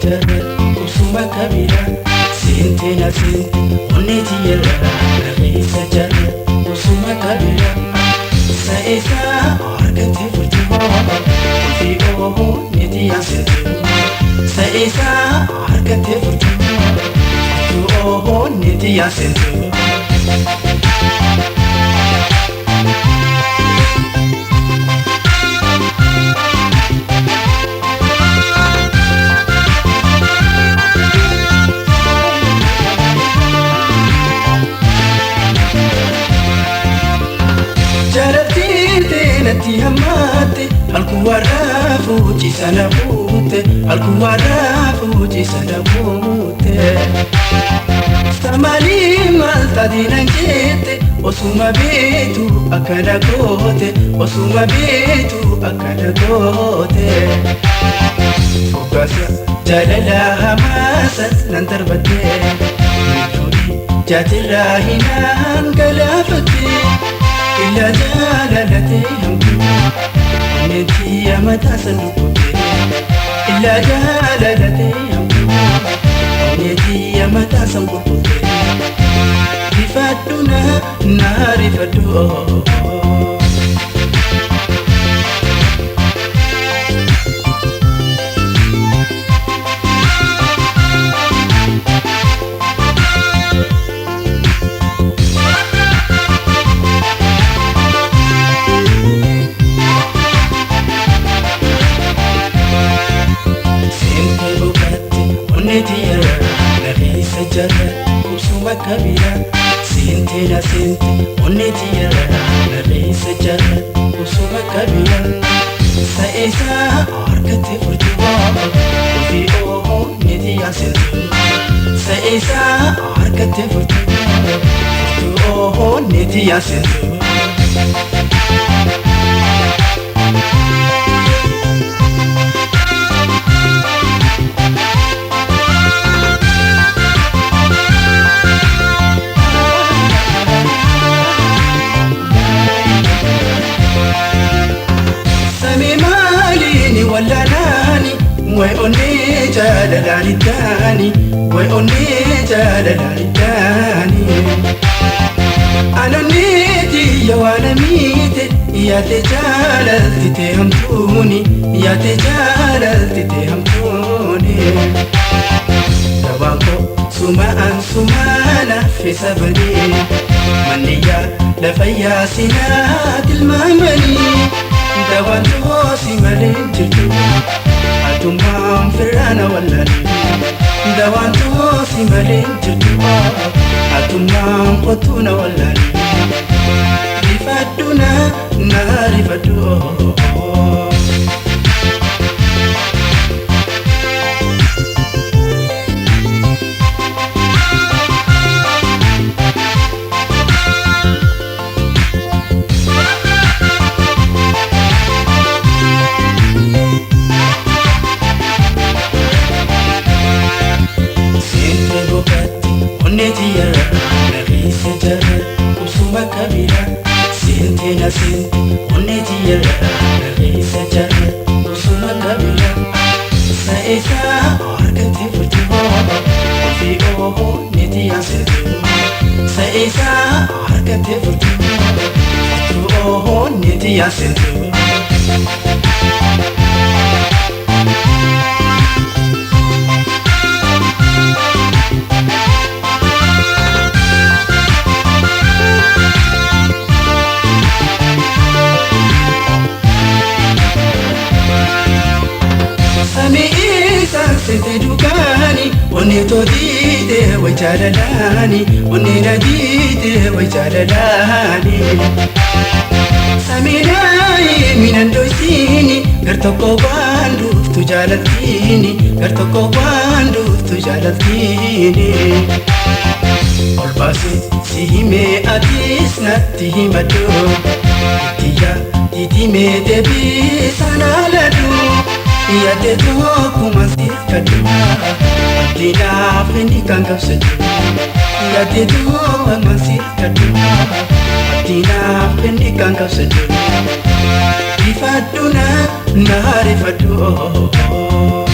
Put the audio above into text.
jala kusuma kabira sente na sente oneti yala nagisa jala kusuma kabira saisa argate furti fi oho neti yasente saisa argate furti oho neti yasente Nati hamate alkuwara fuji sana bute alkuwara fuji sana bute samali malta dinangete osuma betu akada gote osuma betu akada gote fokasa jalala hamasa nantarbate mituri jatira hinan galafate إلا جلالتي همكو نتي يا متى سنكوكي إلا جلالتي همكو نتي يا متى سنكوكي رفاتنا نار فدو kusuma kabira sente na sente oneti yala nabisa jala kusuma kabira saisa argate furti fi oho neti yasente saisa argate furti oho neti yasente ويوني جلالاني الداني ويوني جلالاني الداني أنا نيتي يا وانا ميتي يا تجالتي تهمتوني يا تجالتي تهمتوني دواكو سمان سمانا في سبني منيا لفيا سنات المامني دوانتو سمالين جلتو أتمام فرانا واللاني دوانتو سمالين جلتو أتمام قطونا واللاني رفادنا نار فدو Sente na sente, oneti yala nagisa jala kusuma kabira saisa argate furti fi oho neti yasente saisa argate furti oho neti yasente sente dukani oni to dide wa jalalani oni na dide wa jalalani saminai minan dosini gartoko bandu tu jalatini gartoko bandu tu jalatini olbase sihime atis natihimadu tiya titime debi sanaladu يا تدوك ومسير كدما أدينا فيني كان قبسد يا تدوك ومسير كدما أدينا فيني كان قبسد يفادونا نهار فدو